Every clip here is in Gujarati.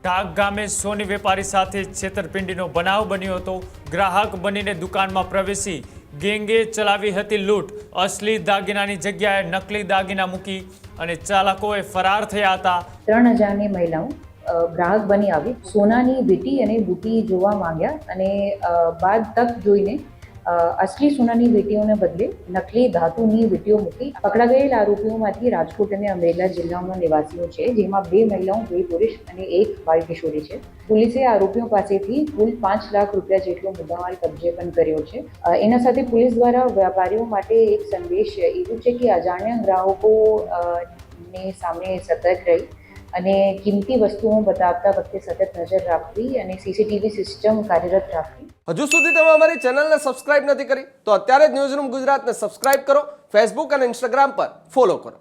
ઢાક ગામે સોની વેપારી સાથે છેતરપિંડીનો બનાવ બન્યો હતો। ગ્રાહક બનીને દુકાનમાં પ્રવેશી ગેંગે ચલાવી હતી લૂંટ। અસલી દાગીનાની જગ્યાએ નકલી દાગીના મૂકી અને ચાલકોએ ફરાર થયા હતા। 3000ની મહિલાઓ ગ્રાહક બની આવી સોનાની વીંટી અને બુટી જોવા માંગ્યા અને બાદ તક જોઈને અસલી સોનાની વીંટીઓને બદલે નકલી ધાતુની વીંટીઓ મૂકી પકડા ગયેલ આરોપીઓમાંથી રાજકોટ અને અમરેલી જિલ્લાના નિવાસીઓ છે, જેમાં 2 મહિલાઓ, 2 પુરુષ અને 1 બાળ કિશોરી છે। પોલીસે આરોપીઓ પાસેથી કુલ 5 લાખ રૂપિયા જેટલો મુદ્દામાલ કબજે પણ કર્યો છે। એના સાથે પોલીસ દ્વારા વેપારીઓ માટે એક સંદેશ એવું છે કે અજાણ્યા ગ્રાહકો ને સામે સતર્ક રહી અને કિંમતી વસ્તુઓ બતાવતા વખતે સતત નજર રાખવી અને સીસીટીવી સિસ્ટમ કાર્યરત રાખવી। હજુ સુધી તમે અમારી ચેનલને સબસ્ક્રાઇબ નથી કરી તો અત્યારે જ ન્યૂઝરૂમ ગુજરાતને સબસ્ક્રાઇબ કરો, ફેસબુક અને ઇન્સ્ટાગ્રામ પર ફોલો કરો।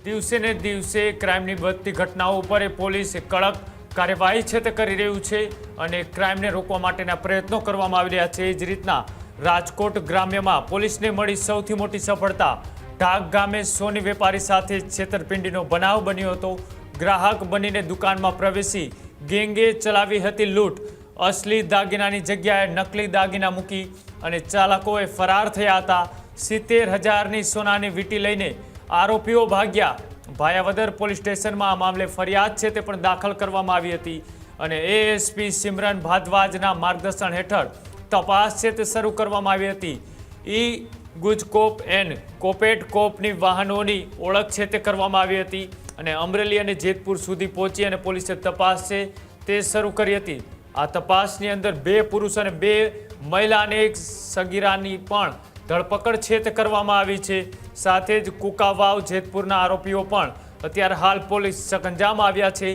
દિવસે ને દિવસે ક્રાઇમની વધતી ઘટનાઓ ઉપર પોલીસ કડક કાર્યવાહી છે તે કરી રહ્યું છે અને ક્રાઇમને રોકવા માટેના પ્રયત્નો કરવામાં આવી રહ્યા છે। એ જ રીતના રાજકોટ ગ્રામ્યમાં પોલીસને મળી સૌથી મોટી સફળતા। ઢાક ગામે સોની વેપારી સાથે છેતરપિંડીનો બનાવ બન્યો હતો। ગ્રાહક બનીને દુકાનમાં પ્રવેશી ગેંગે ચલાવી હતી લૂંટ। અસલી દાગીનાની જગ્યાએ નકલી દાગીના મૂકી અને ચાલકોએ ફરાર થયા હતા। 70,000ની સોનાની વીંટી લઈને આરોપીઓ ભાગ્યા। ભાયાવદર પોલીસ સ્ટેશનમાં આ મામલે ફરિયાદ છે તે પણ દાખલ કરવામાં આવી હતી અને એએસપી સિમરન ભારદ્વાજના માર્ગદર્શન હેઠળ તપાસ છે તે શરૂ કરવામાં આવી હતી। ઈ ગુજકોપ એન કોપેટ કોપની વાહનોની ઓળખ છે તે કરવામાં આવી હતી અને અમરેલી અને જેતપુર સુધી પહોંચી અને પોલીસે તપાસ છે તે શરૂ કરી હતી। આ તપાસની અંદર 2 પુરુષ અને 2 મહિલા અને 1 સગીરાની પણ ધરપકડ છે તે કરવામાં આવી છે। સાથે જ કુકાવાવ જેતપુરના આરોપીઓ પણ અત્યારે હાલ પોલીસ સકંજામાં આવ્યા છે।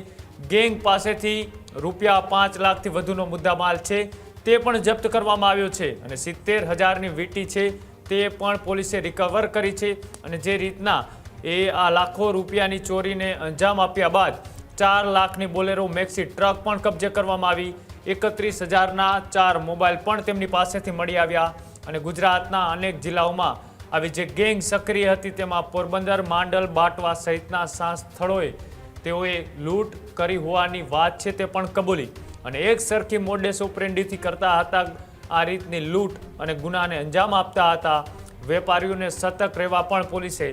ગેંગ પાસેથી રૂપિયા 5 લાખથી વધુનો મુદ્દામાલ છે તે પણ જપ્ત કરવામાં આવ્યો છે અને 70,000ની વીંટી છે તે પણ પોલીસે રિકવર કરી છે અને જે રીતના આ લાખો રૂપિયાની ચોરીને અંજામ આપ્યા બાદ 4 લાખની બોલેરો મેક્સી ટ્રક પણ કબજે કરવામાં આવી। 31,000ના 4 મોબાઈલ પણ તેમની પાસેથી મળી આવ્યા અને ગુજરાતના અનેક જિલ્લાઓમાં આવી જે ગેંગ સક્રિય હતી તેમાં પોરબંદર, માંડલ, બાટવા સહિતના 7 સ્થળોએ તેઓએ લૂંટ કરી હોવાની વાત છે તે પણ કબૂલી અને એક સરખી મોડેસ ઓપરેન્ડીથી કરતા હતા આ રીતની લૂંટ અને ગુનાને અંજામ આપતા હતા। વેપારીઓને સતર્ક રહેવા પણ પોલીસે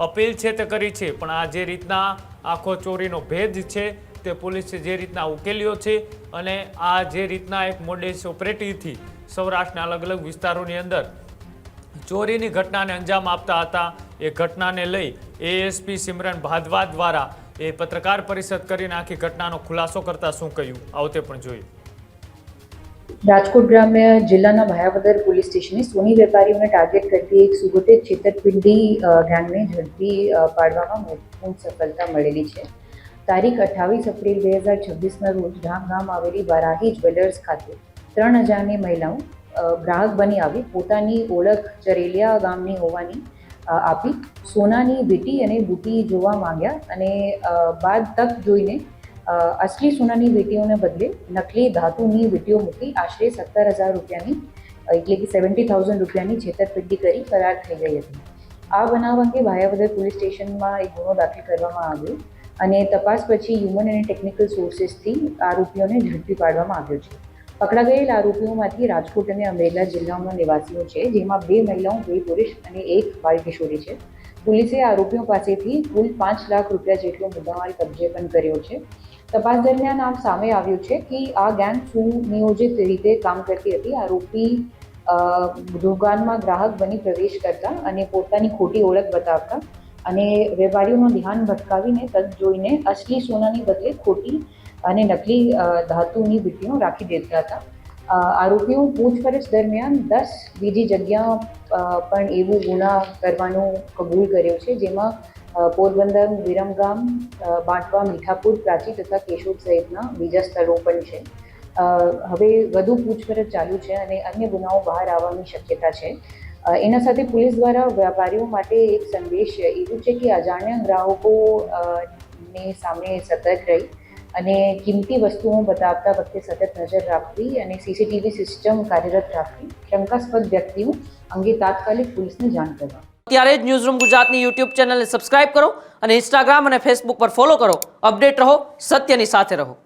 અપીલ છે તે કરી છે પણ આ જે રીતના આખો ચોરીનો ભેદ છે તે પોલીસે જે રીતના ઉકેલ્યો છે અને આ જે રીતના એક મોડેસ ઓપરેટિવથી સૌરાષ્ટ્રના અલગ અલગ વિસ્તારોની અંદર ચોરીની ઘટનાને અંજામ આપતા હતા એ ઘટનાને લઈ એએસપી સિમરન ભારદ્વાજ દ્વારા એ પત્રકાર પરિષદ કરીને આખી ઘટનાનો ખુલાસો કરતા શું કહ્યું આવો તે પણ જોઈએ। રાજકોટ ગ્રામ્ય જિલ્લાના ભાયાવદર પોલીસ સ્ટેશને સોની વેપારીઓને ટાર્ગેટ કરતી એક સુગઠિત છેતરપિંડી ગેંગને ઝડપી પાડવામાં મહત્વપૂર્ણ સફળતા મળેલી છે। તારીખ 28 એપ્રિલ 2026ના રોજ ઢાક ગામ આવેલી વારાહી જ્વેલર્સ ખાતે 3000ની મહિલાઓ ગ્રાહક બની આવી પોતાની ઓળખ ચરેલિયા ગામની હોવાની આપી સોનાની વીંટી અને બુટી જોવા માંગ્યા અને બાદ તક જોઈને અસલી સોનાની વીંટીઓને બદલે નકલી ધાતુની વીંટીઓ મૂકી આશરે 17,000 રૂપિયાની એટલે કે 70,000 રૂપિયાની છેતરપિંડી કરી ફરાર થઈ ગઈ હતી। આ બનાવ અંગે ભાયાવદર પોલીસ સ્ટેશનમાં એક ગુનો દાખલ કરવામાં આવ્યો અને તપાસ પછી હ્યુમન અને ટેકનિકલ સોર્સિસથી આરોપીઓને ઝડપી પાડવામાં આવ્યો છે। પકડા ગયેલ આરોપીઓમાંથી રાજકોટ અને અમરેલી જિલ્લાના નિવાસીઓ છે, જેમાં 2 મહિલાઓ, 2 પુરુષ અને 1 બાળ કિશોરી છે। પોલીસે આરોપીઓ પાસેથી કુલ 5 લાખ રૂપિયા જેટલો મુદ્દામાલ કબજે પણ કર્યો છે। તપાસ દરમિયાન આ સામે આવ્યું છે કે આ ગેંગ સુનિયોજિત રીતે કામ કરતી હતી। આરોપી દુકાનમાં ગ્રાહક બની પ્રવેશ કરતા અને પોતાની ખોટી ઓળખ બતાવતા અને વેપારીઓનું ધ્યાન ભટકાવીને તક જોઈને અસલી સોનાની બદલે ખોટી અને નકલી ધાતુની વીંટીઓ રાખી દેતા હતા। આરોપીઓ પૂછપરછ દરમિયાન 10 બીજી જગ્યા પણ એવું ગુના કરવાનું કબૂલ કર્યો છે, જેમાં પોરબંદર, વિરમગામ, બાટવા, મીઠાપુર, પ્રાચી તથા કેશોદ સહિતના બીજા સ્થળો પણ છે। હવે વધુ પૂછપરછ ચાલુ છે અને અન્ય ગુનાઓ બહાર આવવાની શક્યતા છે। એના સાથે પોલીસ દ્વારા વેપારીઓ માટે એક સંદેશ એવું છે કે અજાણ્યા ગ્રાહકો ને સામે સતર્ક રહી અને કિંમતી વસ્તુઓ બતાવતા વખતે સતત નજર રાખવી અને સીસીટીવી સિસ્ટમ કાર્યરત રાખવી, શંકાસ્પદ વ્યક્તિઓ અંગે તાત્કાલિક પોલીસને જાણ કરવા. ત્યારે જ ન્યૂઝરૂમ ગુજરાતની યુટ્યુબ ચેનલને સબસ્ક્રાઇબ કરો અને ઇન્સ્ટાગ્રામ અને ફેસબુક પર ફોલો કરો. અપડેટ રહો, સત્યની સાથે રહો.